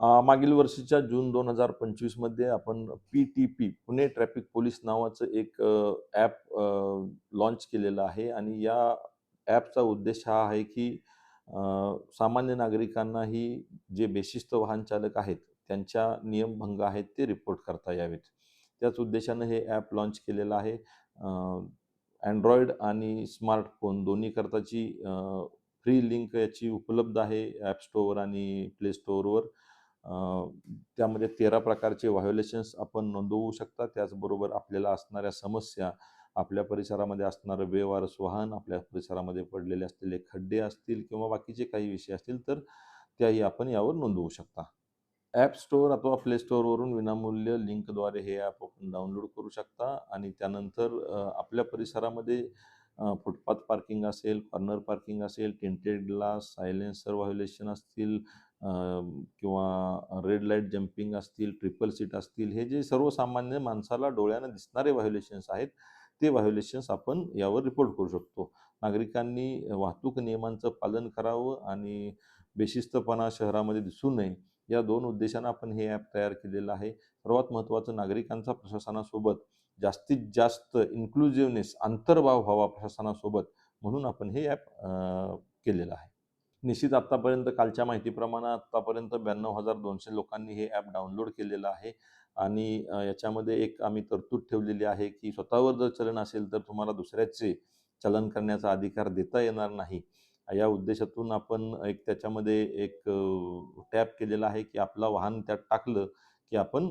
मागील वर्षीच्या जून 2025 मध्ये आपण पी-टी-पी पुणे ट्रॅफिक पोलीस नावाचं एक ॲप लॉन्च केलेलं आहे आणि या ॲपचा उद्देश हा आहे की सामान्य नागरिकांनाही जे बेशिस्त वाहन चालक आहेत, त्यांच्या नियमभंग आहेत ते रिपोर्ट करता यावेत. त्याच उद्देशानं हे ॲप लॉन्च केलेलं आहे. Android आणि स्मार्टफोन दोन्ही करताची फ्री लिंक याची उपलब्ध आहे ॲप स्टोअर आणि प्ले स्टोअरवर. त्यामध्ये 13 प्रकारचे व्हायोलेशन्स आपण नोंदवू शकता. त्याचबरोबर आपल्याला असणाऱ्या समस्या, आपल्या परिसरामध्ये असणारं बेवारस वाहन, आपल्या परिसरामध्ये पडलेले असलेले खड्डे असतील किंवा बाकीचे काही विषय असतील, तर त्याही आपण यावर नोंदवू शकता. ॲप स्टोअर अथवा प्ले स्टोअरवरून विनामूल्य लिंकद्वारे हे ॲप आपण डाउनलोड करू शकता आणि त्यानंतर आपल्या परिसरामध्ये फुटपाथ पार्किंग असेल, कॉर्नर पार्किंग असेल, टिंटेड ग्लास, सायलेन्सर व्हायोलेशन असतील किंवा रेड लाईट जंपिंग असतील, ट्रिपल सीट असतील, हे जे सर्वसामान्य माणसाला डोळ्यानं दिसणारे व्हायोलेशन्स आहेत, ते व्हायोलेशन्स आपण यावर रिपोर्ट करू शकतो. नागरिकांनी वाहतूक नियमांचं पालन करावं आणि बेशिस्तपणा शहरामध्ये दिसू नये, या 2 उद्देशानं आपण हे ॲप तयार केलेलं आहे. सर्वात महत्त्वाचं नागरिकांचा प्रशासनासोबत जास्तीत जास्त इन्क्लुझिव्हनेस, अंतर्भाव व्हावा प्रशासनासोबत, म्हणून आपण हे ॲप केलेलं आहे. निश्चित आत्तापर्यंत कालच्या माहितीप्रमाणे आत्तापर्यंत 92,200 लोकांनी हे ॲप डाउनलोड केलेलं आहे आणि याच्यामध्ये एक आम्ही तरतूद ठेवलेली आहे, की स्वतःवर जर चलन असेल तर तुम्हाला दुसऱ्याचे चलन करण्याचा अधिकार देता येणार नाही. या उद्देशातून आपण एक त्याच्यामध्ये एक टॅब केलेला आहे, की आपलं वाहन त्यात टाकलं, की आपण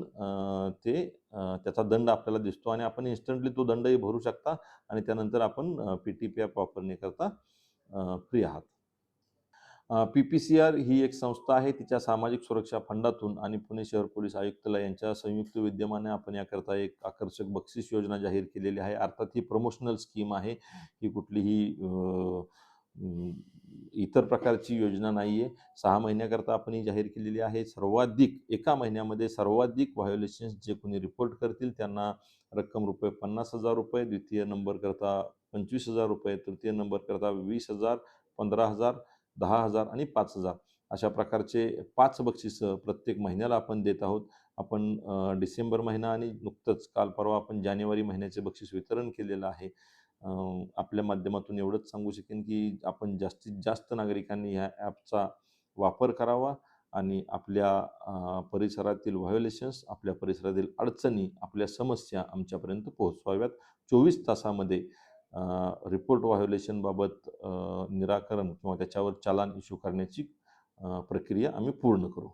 त्याचा दंड आपल्याला दिसतो आणि आपण इन्स्टंटली तो दंडही भरू शकता आणि त्यानंतर आपण पी-टी-पी ॲप वापरण्याकरता फ्री आहात. पी-पी-सी-आर ही एक संस्था आहे. तिच्या सामाजिक सुरक्षा फंडातून आणि पुणे शहर पोलीस आयुक्तालय यांच्या संयुक्त विद्यमाने आपण याकरता एक आकर्षक बक्षीस योजना जाहीर केलेली आहे. अर्थात ही प्रमोशनल स्कीम आहे. ही कुठलीही इतर प्रकारची योजना नाही आहे. 6 महिन्याकरता आपण ही जाहीर केलेली आहे. एका महिन्यामध्ये सर्वाधिक व्हायोलेशन्स जे कोणी रिपोर्ट करतील त्यांना रक्कम ₹50,000, द्वितीय नंबरकरता ₹25,000, तृतीय नंबरकरता 20,000, 15,000, 10,000 आणि 5,000 अशा प्रकारचे 5 बक्षिसं प्रत्येक महिन्याला आपण देत आहोत. आपण डिसेंबर महिना आणि नुकतंच काल परवा आपण जानेवारी महिन्याचे बक्षीस वितरण केलेलं आहे. आपल्या माध्यमातून एवढंच सांगू शकेन, की आपण जास्तीत जास्त नागरिकांनी ह्या ॲपचा वापर करावा आणि आपल्या परिसरातील व्हायोलेशन्स, आपल्या परिसरातील अडचणी, आपल्या समस्या आमच्यापर्यंत पोहोचवाव्यात. 24 तासामध्ये रिपोर्ट व्हायोलेशनबाबत निराकरण किंवा त्याच्यावर चालान इश्यू करण्याची प्रक्रिया आम्ही पूर्ण करू.